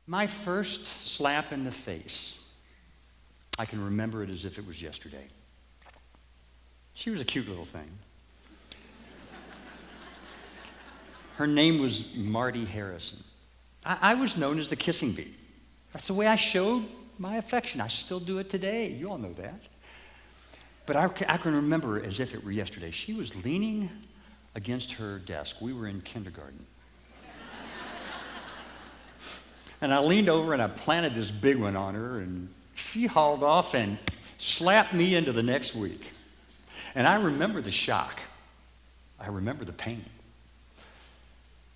My first slap in the face, I can remember it as if it was yesterday. She was a cute little thing. Her name was Marty Harrison. I was known as the kissing bee. That's the way I showed my affection. I still do it today. You all know that. But I can remember it as if it were yesterday. She was leaning against her desk. We were in kindergarten. And I leaned over and I planted this big one on her, and she hauled off and slapped me into the next week. And I remember the shock. I remember the pain.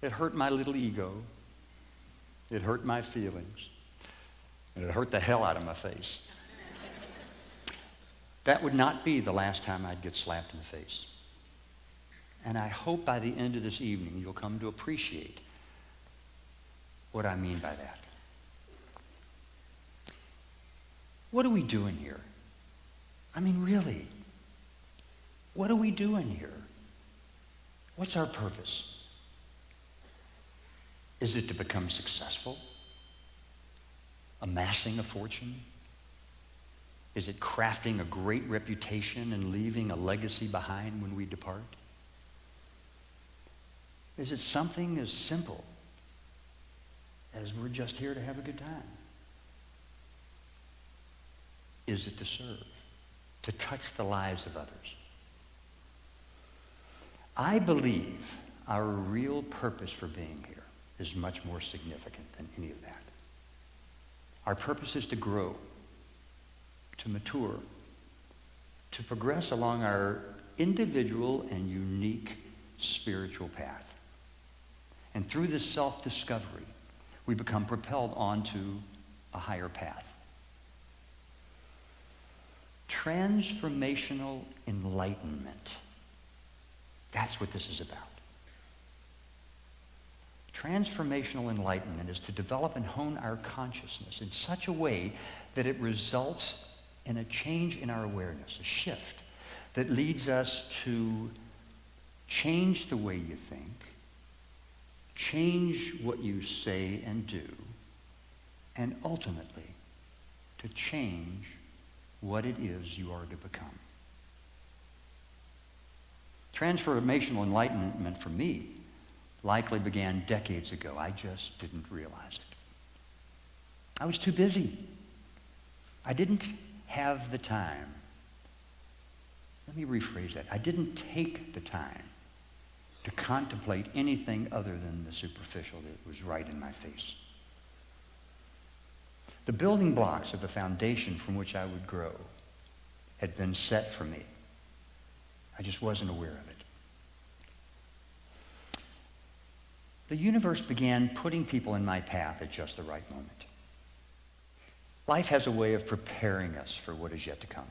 It hurt my little ego. It hurt my feelings. And it hurt the hell out of my face. That would not be the last time I'd get slapped in the face. And I hope by the end of this evening you'll come to appreciate what I mean by that. What are we doing here? I mean, really, what are we doing here? What's our purpose? Is it to become successful? Amassing a fortune? Is it crafting a great reputation and leaving a legacy behind when we depart? Is it something as simple as we're just here to have a good time? Is it to serve, to touch the lives of others? I believe our real purpose for being here is much more significant than any of that. Our purpose is to grow, to mature, to progress along our individual and unique spiritual path. And through this self-discovery, we become propelled onto a higher path. Transformational enlightenment. That's what this is about. Transformational enlightenment is to develop and hone our consciousness in such a way that it results in a change in our awareness, a shift that leads us to change the way you think, change what you say and do, and ultimately to change what it is you are to become. Transformational enlightenment for me likely began decades ago. I just didn't realize it. I was too busy. I didn't have the time. Let me rephrase that. I didn't take the time to contemplate anything other than the superficial that was right in my face. The building blocks of the foundation from which I would grow had been set for me. I just wasn't aware of it. The universe began putting people in my path at just the right moment. Life has a way of preparing us for what is yet to come.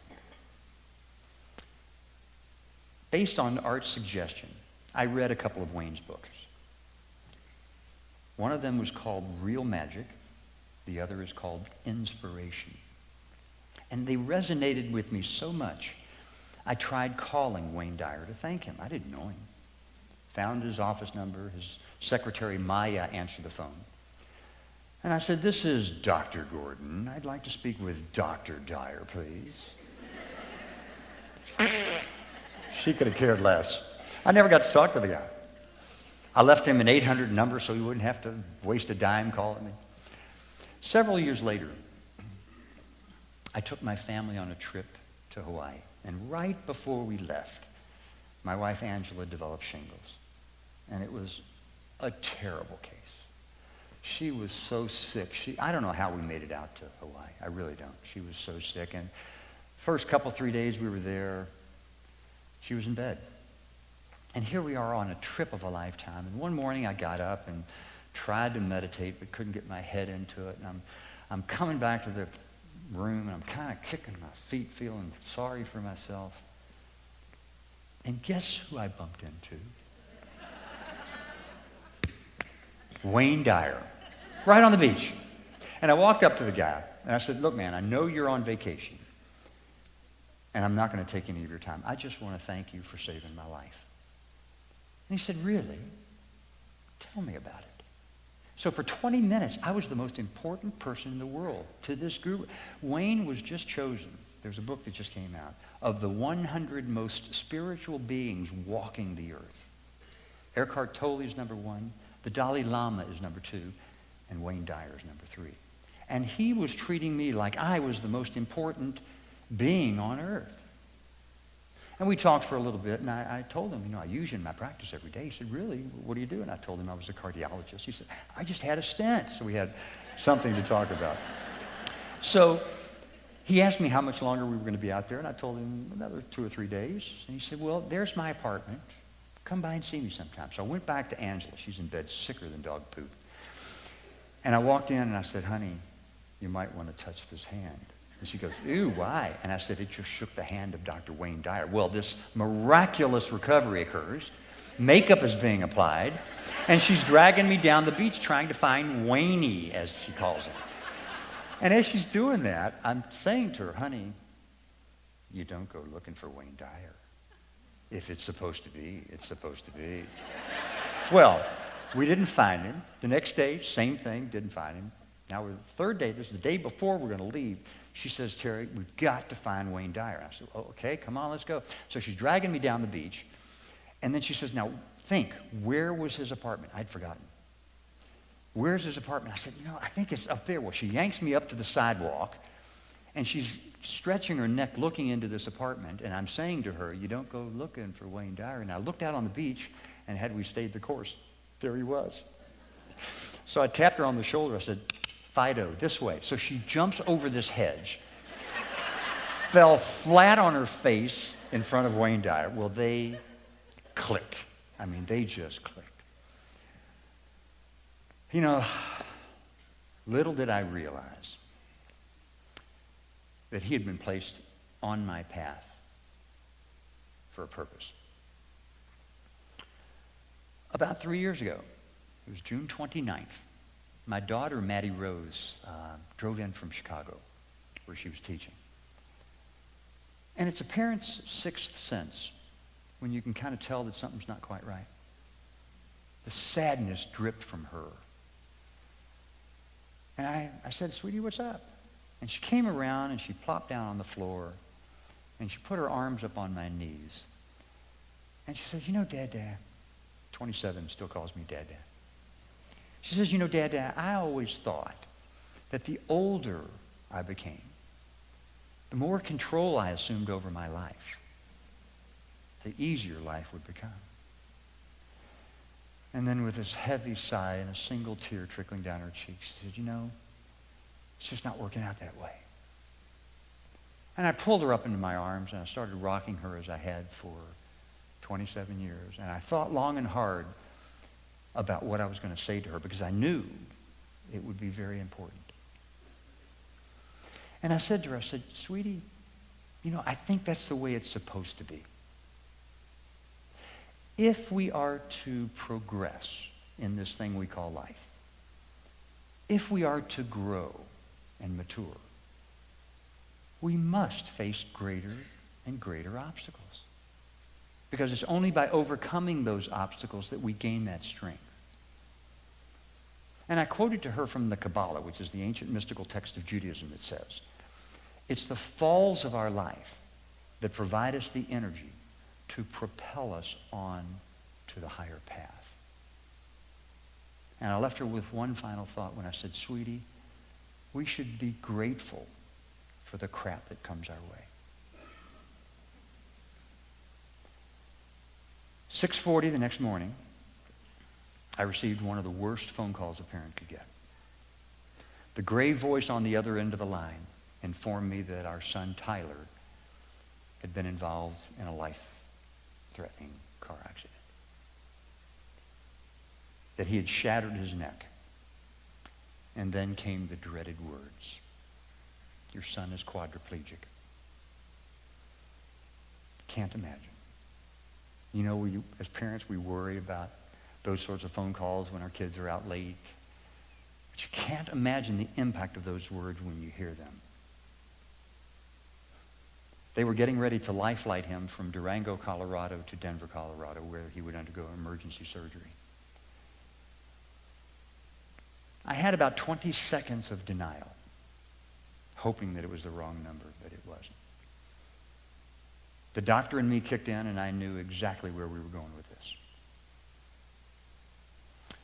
Based on Art's suggestion, I read a couple of Wayne's books. One of them was called Real Magic. The other is called Inspiration. And they resonated with me so much, I tried calling Wayne Dyer to thank him. I didn't know him. Found his office number. His secretary, Maya, answered the phone. And I said, "This is Dr. Gordon. I'd like to speak with Dr. Dyer, please." She could have cared less. I never got to talk to the guy. I left him an 800 number so he wouldn't have to waste a dime calling me. Several years later, I took my family on a trip to Hawaii. And right before we left, my wife Angela developed shingles. And it was a terrible case. She was so sick. I don't know how we made it out to Hawaii. I really don't. She was so sick. And first couple, 3 days we were there, she was in bed. And here we are on a trip of a lifetime. And one morning I got up and tried to meditate, but couldn't get my head into it. And I'm coming back to the room, and I'm kind of kicking my feet, feeling sorry for myself. And guess who I bumped into? Wayne Dyer, right on the beach. And I walked up to the guy, and I said, "Look, man, I know you're on vacation, and I'm not going to take any of your time. I just want to thank you for saving my life." And he said, "Really? Tell me about it." So for 20 minutes, I was the most important person in the world to this group. Wayne was just chosen. There's a book that just came out of the 100 most spiritual beings walking the earth. Eckhart Tolle is number 1. The Dalai Lama is number 2. And Wayne Dyer is number 3. And he was treating me like I was the most important being on earth. And we talked for a little bit, and I told him, I use you in my practice every day. He said, really? What do you do? And I told him I was a cardiologist. He said, I just had a stent. So we had something to talk about. So he asked me how much longer we were going to be out there, and I told him another 2 or 3 days. And he said, well, there's my apartment. Come by and see me sometime. So I went back to Angela. She's in bed sicker than dog poop. And I walked in, and I said, honey, you might want to touch this hand. And she goes, ew, why? And I said, it just shook the hand of Dr. Wayne Dyer. Well, this miraculous recovery occurs. Makeup is being applied. And she's dragging me down the beach trying to find Wayne, as she calls him. And as she's doing that, I'm saying to her, honey, you don't go looking for Wayne Dyer. If it's supposed to be, it's supposed to be. Well, we didn't find him. The next day, same thing, didn't find him. Now, the third day, this is the day before we're going to leave. She says, Terry, we've got to find Wayne Dyer. I said, oh, okay, come on, let's go. So she's dragging me down the beach. And then she says, now, think, where was his apartment? I'd forgotten. Where's his apartment? I said, I think it's up there. Well, she yanks me up to the sidewalk, and she's stretching her neck looking into this apartment. And I'm saying to her, you don't go looking for Wayne Dyer. And I looked out on the beach, and had we stayed the course, there he was. So I tapped her on the shoulder. I said, Fido, this way. So she jumps over this hedge, fell flat on her face in front of Wayne Dyer. Well, they clicked. I mean, they just clicked. Little did I realize that he had been placed on my path for a purpose. About 3 years ago, it was June 29th, my daughter, Maddie Rose, drove in from Chicago, where she was teaching. And it's a parent's sixth sense when you can kind of tell that something's not quite right. The sadness dripped from her. And I said, sweetie, what's up? And she came around and she plopped down on the floor and she put her arms up on my knees. And she said, Dad, 27 still calls me Dad. She says, Dad, I always thought that the older I became, the more control I assumed over my life, the easier life would become. And then with this heavy sigh and a single tear trickling down her cheek, she said, it's just not working out that way. And I pulled her up into my arms and I started rocking her as I had for 27 years. And I thought long and hard about what I was going to say to her because I knew it would be very important. And I said to her, sweetie, I think that's the way it's supposed to be. If we are to progress in this thing we call life, if we are to grow and mature, we must face greater and greater obstacles. Because it's only by overcoming those obstacles that we gain that strength. And I quoted to her from the Kabbalah, which is the ancient mystical text of Judaism that says, it's the falls of our life that provide us the energy to propel us on to the higher path. And I left her with one final thought when I said, sweetie, we should be grateful for the crap that comes our way. 6:40 the next morning, I received one of the worst phone calls a parent could get. The grave voice on the other end of the line informed me that our son Tyler had been involved in a life-threatening car accident. That he had shattered his neck. And then came the dreaded words, your son is quadriplegic. Can't imagine. As parents, we worry about those sorts of phone calls when our kids are out late. But you can't imagine the impact of those words when you hear them. They were getting ready to life-flight him from Durango, Colorado to Denver, Colorado, where he would undergo emergency surgery. I had about 20 seconds of denial, hoping that it was the wrong number, but it wasn't. The doctor in me kicked in, and I knew exactly where we were going with this.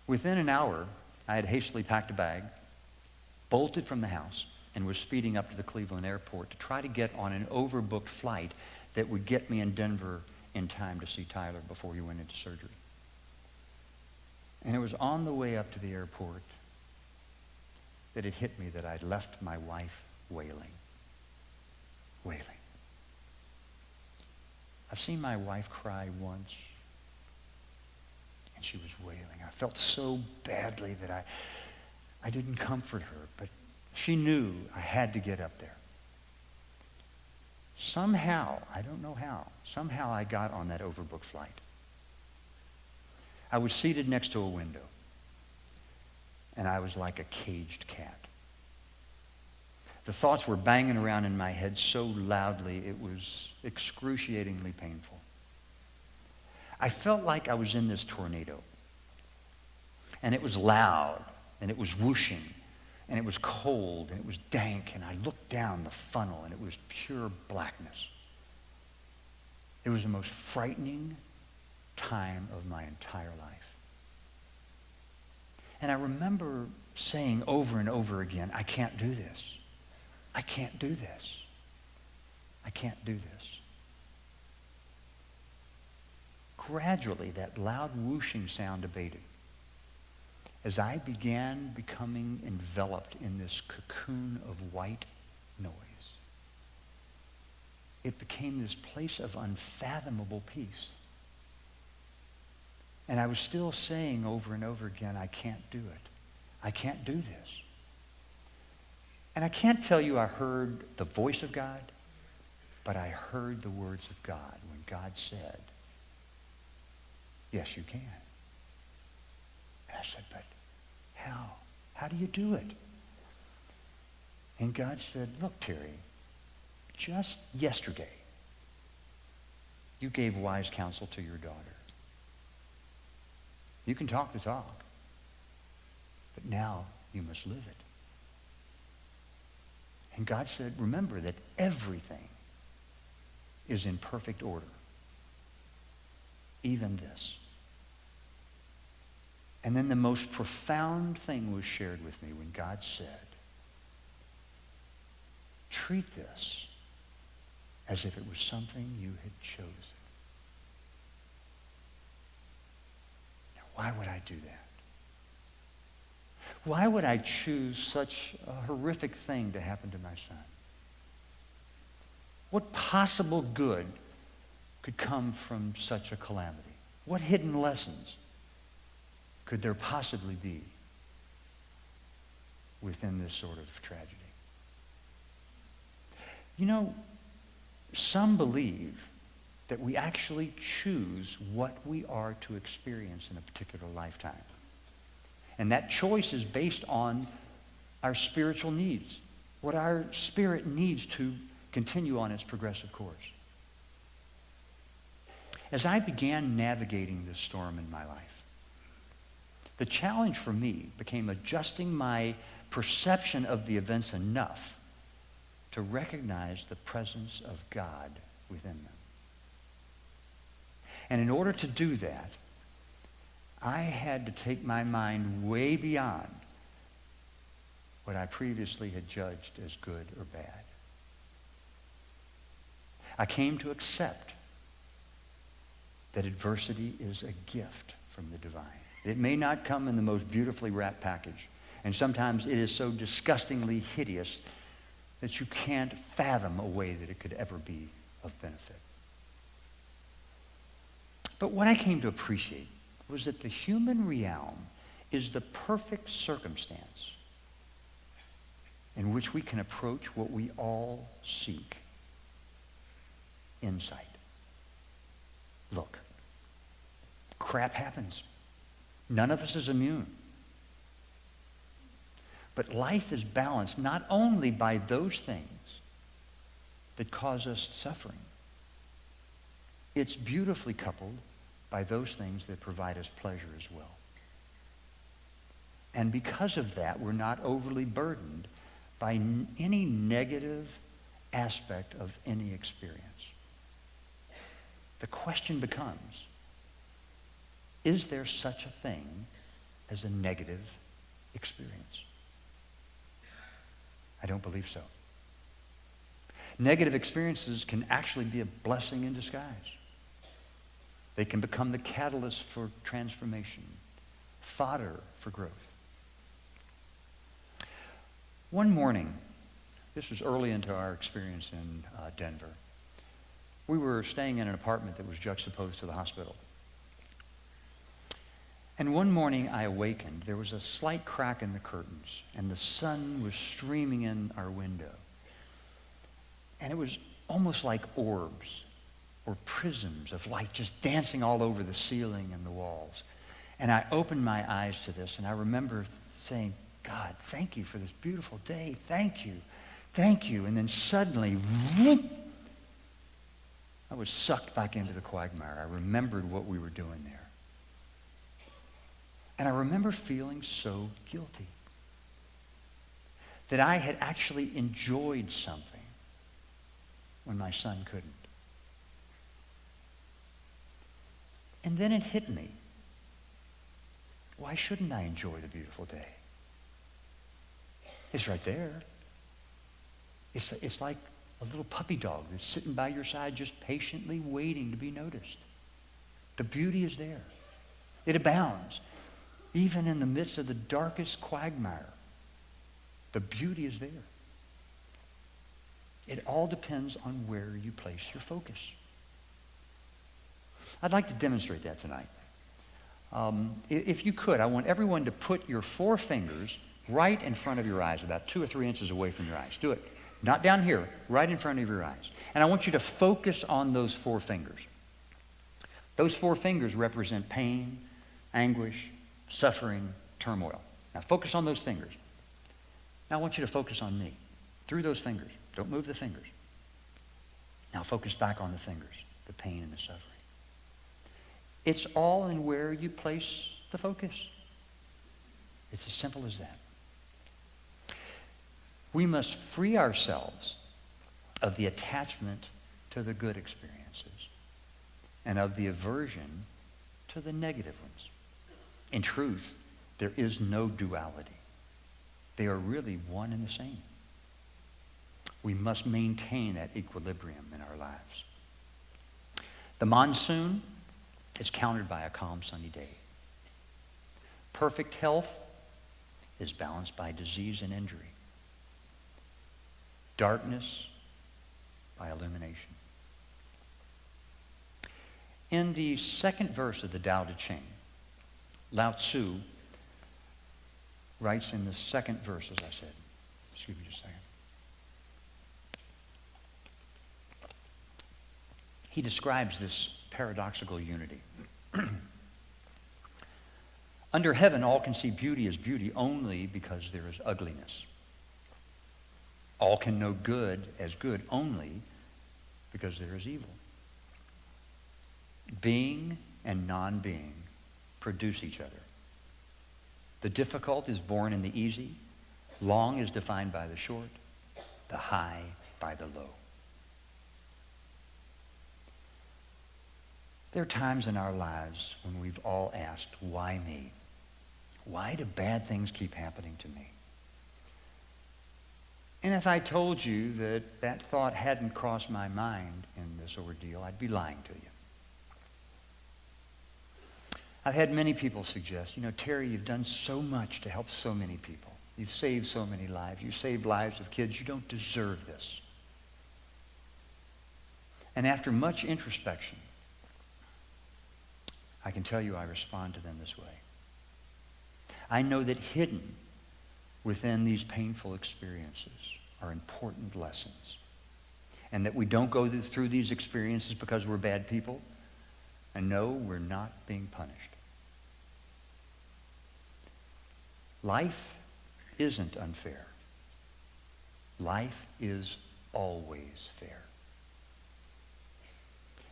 Within an hour, I had hastily packed a bag, bolted from the house, and was speeding up to the Cleveland airport to try to get on an overbooked flight that would get me in Denver in time to see Tyler before he went into surgery. And it was on the way up to the airport that it hit me that I'd left my wife wailing. Wailing. I've seen my wife cry once, and she was wailing. I felt so badly that I didn't comfort her, but she knew I had to get up there. Somehow, I don't know how, somehow I got on that overbooked flight. I was seated next to a window, and I was like a caged cat. The thoughts were banging around in my head so loudly, it was excruciatingly painful. I felt like I was in this tornado, and it was loud, and it was whooshing, and it was cold, and it was dank, and I looked down the funnel, and it was pure blackness. It was the most frightening time of my entire life. And I remember saying over and over again, I can't do this. I can't do this. I can't do this. Gradually, that loud whooshing sound abated as I began becoming enveloped in this cocoon of white noise. It became this place of unfathomable peace. And I was still saying over and over again, I can't do it. I can't do this. And I can't tell you I heard the voice of God, but I heard the words of God when God said, yes, you can. And I said, but how? How do you do it? And God said, look, Terry, just yesterday, you gave wise counsel to your daughter. You can talk the talk, but now you must live it. And God said, remember that everything is in perfect order, even this. And then the most profound thing was shared with me when God said, treat this as if it was something you had chosen. Now, why would I do that? Why would I choose such a horrific thing to happen to my son? What possible good could come from such a calamity? What hidden lessons could there possibly be within this sort of tragedy? You know, some believe that we actually choose what we are to experience in a particular lifetime. And that choice is based on our spiritual needs, what our spirit needs to continue on its progressive course. As I began navigating this storm in my life, the challenge for me became adjusting my perception of the events enough to recognize the presence of God within them. And in order to do that, I had to take my mind way beyond what I previously had judged as good or bad. I came to accept that adversity is a gift from the divine. It may not come in the most beautifully wrapped package, and sometimes it is so disgustingly hideous that you can't fathom a way that it could ever be of benefit. But what I came to appreciate was that the human realm is the perfect circumstance in which we can approach what we all seek: insight. Look, crap happens. None of us is immune. But life is balanced not only by those things that cause us suffering. It's beautifully coupled by those things that provide us pleasure as well. And because of that, we're not overly burdened by any negative aspect of any experience. The question becomes, is there such a thing as a negative experience? I don't believe so. Negative experiences can actually be a blessing in disguise. They can become the catalyst for transformation, fodder for growth. One morning, this was early into our experience in Denver, we were staying in an apartment that was juxtaposed to the hospital. And one morning I awakened. There was a slight crack in the curtains, and the sun was streaming in our window. And it was almost like orbs or prisms of light just dancing all over the ceiling and the walls. And I opened my eyes to this, and I remember saying, God, thank you for this beautiful day. Thank you. Thank you. And then suddenly, whoop, I was sucked back into the quagmire. I remembered what we were doing there. And I remember feeling so guilty that I had actually enjoyed something when my son couldn't. And then it hit me. Why shouldn't I enjoy the beautiful day? It's right there. It's like a little puppy dog that's sitting by your side just patiently waiting to be noticed. The beauty is there. It abounds. Even in the midst of the darkest quagmire, the beauty is there. It all depends on where you place your focus. I'd like to demonstrate that tonight. If you could, I want everyone to put your 4 fingers right in front of your eyes, about 2 or 3 inches away from your eyes. Do it. Not down here, right in front of your eyes. And I want you to focus on those 4 fingers. Those 4 fingers represent pain, anguish, suffering, turmoil. Now focus on those fingers. Now I want you to focus on me through those fingers. Don't move the fingers. Now focus back on the fingers, the pain and the suffering. It's all in where you place the focus. It's as simple as that. We must free ourselves of the attachment to the good experiences and of the aversion to the negative ones. In truth, there is no duality. They are really one and the same. We must maintain that equilibrium in our lives. The monsoon is countered by a calm, sunny day. Perfect health is balanced by disease and injury. Darkness by illumination. In the second verse of the Tao Te Ching, Lao Tzu writes in the second verse, as I said. Excuse me just a second. He describes this paradoxical unity. Under heaven, all can see beauty as beauty only because there is ugliness. All can know good as good only because there is evil. Being and non-being produce each other. The difficult is born in the easy. Long is defined by the short. The high by the low. There are times in our lives when we've all asked, why me? Why do bad things keep happening to me? And if I told you that that thought hadn't crossed my mind in this ordeal, I'd be lying to you. I've had many people suggest, Terry, you've done so much to help so many people. You've saved so many lives. You've saved lives of kids. You don't deserve this. And after much introspection, I can tell you I respond to them this way. I know that hidden within these painful experiences are important lessons. And that we don't go through these experiences because we're bad people. And no, we're not being punished. Life isn't unfair. Life is always fair.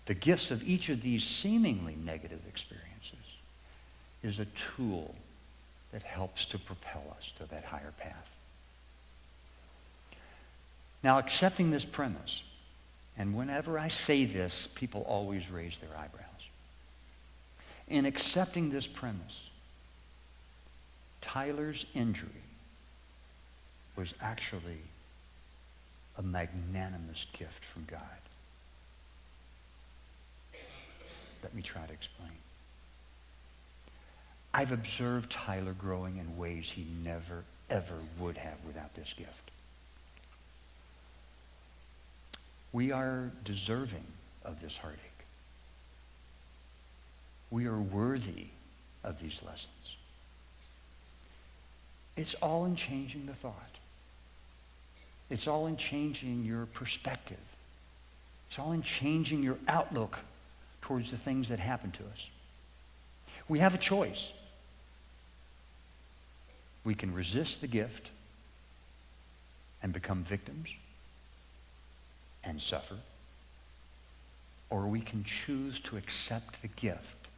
The gifts of each of these seemingly negative experiences is a tool that helps to propel us to that higher path. Now, accepting this premise, and whenever I say this, people always raise their eyebrows. In accepting this premise, Tyler's injury was actually a magnanimous gift from God. Let me try to explain. I've observed Tyler growing in ways he never, ever would have without this gift. We are deserving of this heartache. We are worthy of these lessons. It's all in changing the thought. It's all in changing your perspective. It's all in changing your outlook towards the things that happen to us. We have a choice. We can resist the gift and become victims and suffer, or we can choose to accept the gift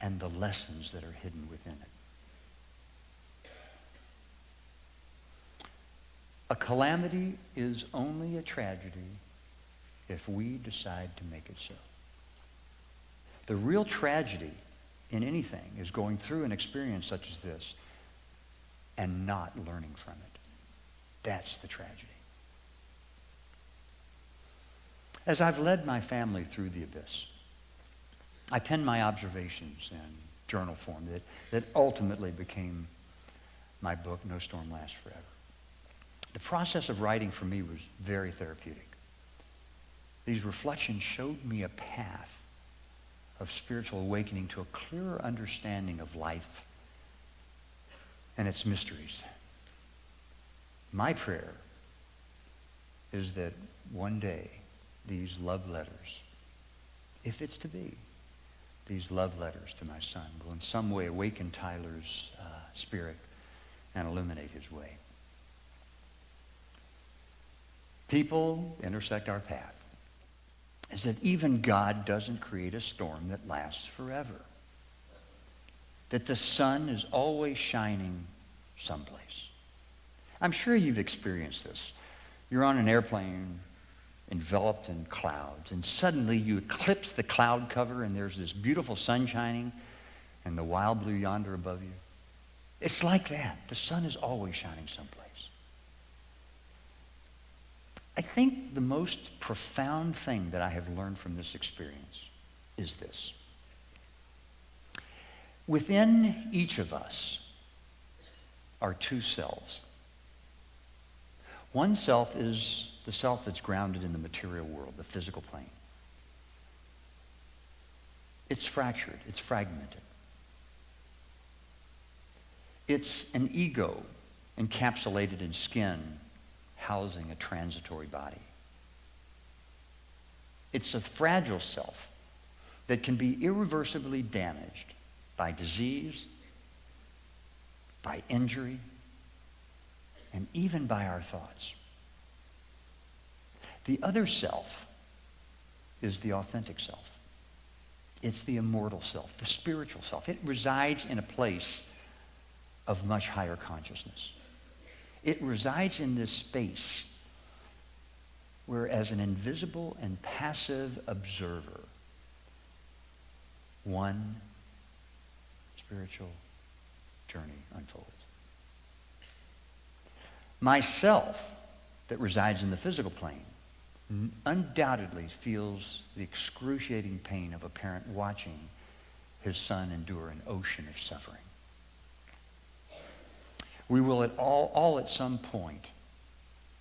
and the lessons that are hidden within it. A calamity is only a tragedy if we decide to make it so. The real tragedy in anything is going through an experience such as this and not learning from it. That's the tragedy. As I've led my family through the abyss, I penned my observations in journal form that ultimately became my book, No Storm Lasts Forever. The process of writing for me was very therapeutic. These reflections showed me a path of spiritual awakening to a clearer understanding of life and its mysteries. My prayer is that one day these love letters, if it's to be, these love letters to my son will in some way awaken Tyler's spirit and illuminate his way. People intersect our path is that even God doesn't create a storm that lasts forever. That the sun is always shining someplace. I'm sure you've experienced this. You're on an airplane enveloped in clouds, and suddenly you eclipse the cloud cover and there's this beautiful sun shining and the wild blue yonder above you. It's like that. The sun is always shining someplace. I think the most profound thing that I have learned from this experience is this. Within each of us are two selves. One self is the self that's grounded in the material world, the physical plane. It's fractured, it's fragmented. It's an ego encapsulated in skin, housing a transitory body. It's a fragile self that can be irreversibly damaged by disease, by injury, and even by our thoughts. The other self is the authentic self. It's the immortal self, the spiritual self. It resides in a place of much higher consciousness. It resides in this space where, as an invisible and passive observer, one spiritual journey unfolds. Myself, that resides in the physical plane, undoubtedly feels the excruciating pain of a parent watching his son endure an ocean of suffering. We will all at some point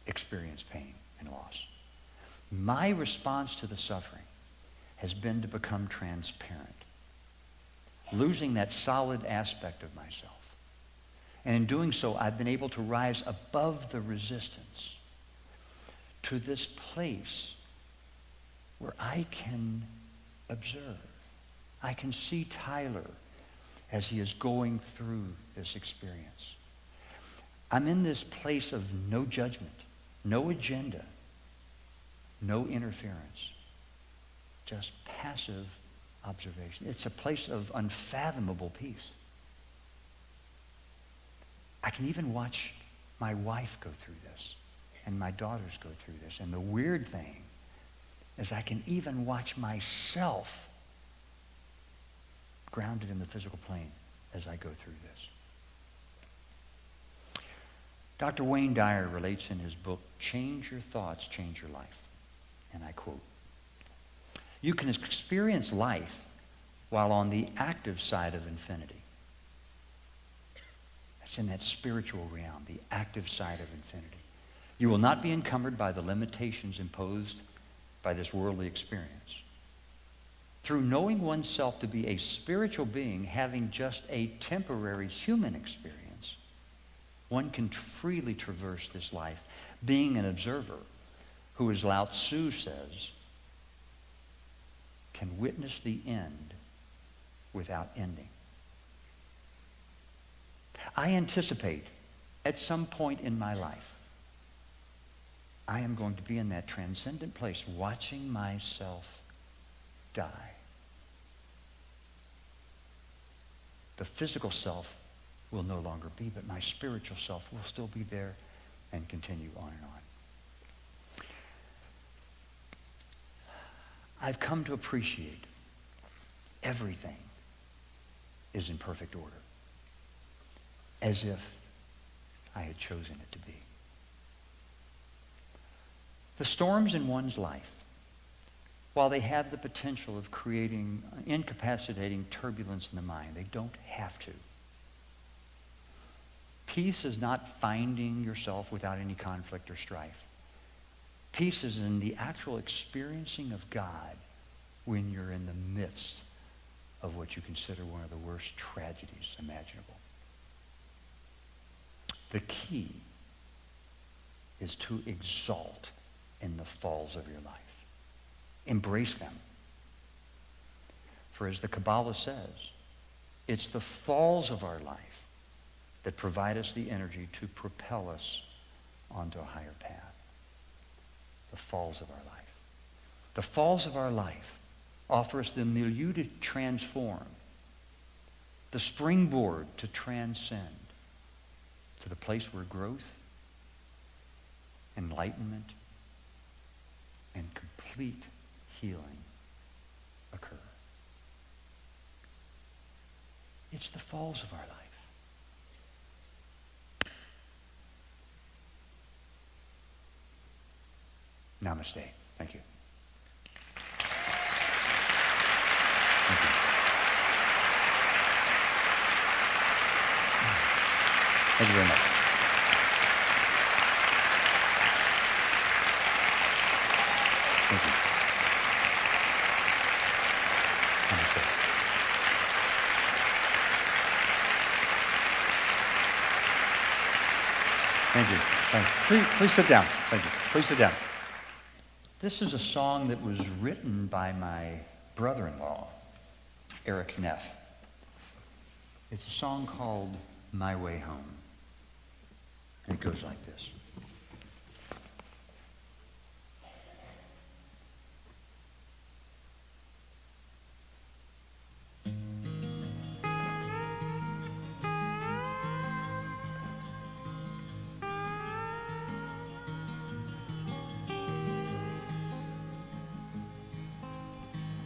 experience pain and loss. My response to the suffering has been to become transparent, losing that solid aspect of myself. And in doing so, I've been able to rise above the resistance to this place where I can observe. I can see Tyler as he is going through this experience. I'm in this place of no judgment, no agenda, no interference, just passive observation. It's a place of unfathomable peace. I can even watch my wife go through this and my daughters go through this. And the weird thing is I can even watch myself grounded in the physical plane as I go through this. Dr. Wayne Dyer relates in his book, Change Your Thoughts, Change Your Life. And I quote, "You can experience life while on the active side of infinity." That's in that spiritual realm, the active side of infinity. "You will not be encumbered by the limitations imposed by this worldly experience. Through knowing oneself to be a spiritual being having just a temporary human experience, one can freely traverse this life, being an observer who, as Lao Tzu says, can witness the end without ending." I anticipate at some point in my life, I am going to be in that transcendent place watching myself die. The physical self will no longer be, but my spiritual self will still be there and continue on and on. I've come to appreciate everything is in perfect order, as if I had chosen it to be. The storms in one's life, while they have the potential of creating incapacitating turbulence in the mind, they don't have to. Peace is not finding yourself without any conflict or strife. Peace is in the actual experiencing of God when you're in the midst of what you consider one of the worst tragedies imaginable. The key is to exalt in the falls of your life. Embrace them. For as the Kabbalah says, it's the falls of our life that provide us the energy to propel us onto a higher path. The falls of our life. The falls of our life offer us the milieu to transform, the springboard to transcend to the place where growth, enlightenment, and complete healing occur. It's the falls of our life. Namaste. Thank you. Thank you. Thank you very much. Thank you. Namaste. Thank you. Thank you. Please sit down. Thank you. Please sit down. This is a song that was written by my brother-in-law, Eric Neff. It's a song called My Way Home. And it goes like this.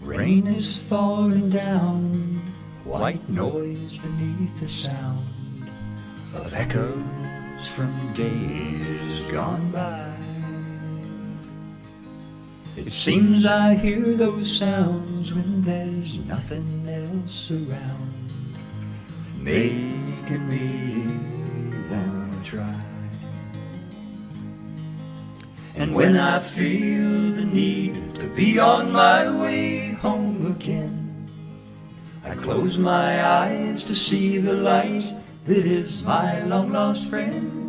Rain is falling down, white noise beneath the sound of echoes from days gone by. It seems I hear those sounds when there's nothing else around, making me wanna try. And when I feel the need to be on my way home again, I close my eyes to see the light that is my long-lost friend.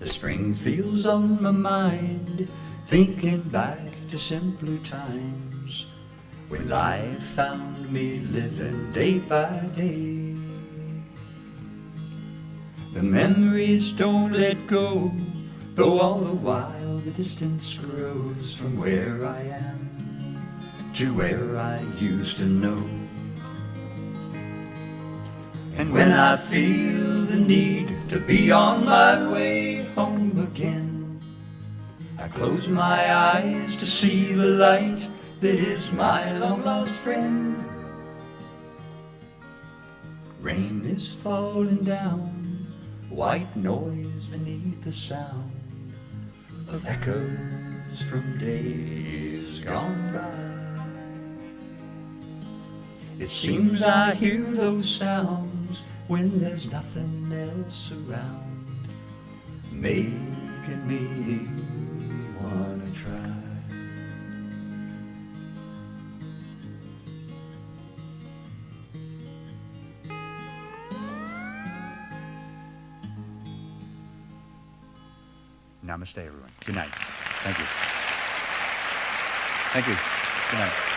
The spring feels on my mind, thinking back to simpler times when life found me living day by day. The memories don't let go, though all the while the distance grows from where I am to where I used to know. And when I feel the need to be on my way home again, I close my eyes to see the light that is my long-lost friend. Rain is falling down, white noise beneath the sound of echoes from days gone by. It seems I hear those sounds when there's nothing else around, making me wanna try. Namaste, everyone. Good night. Thank you. Thank you. Good night.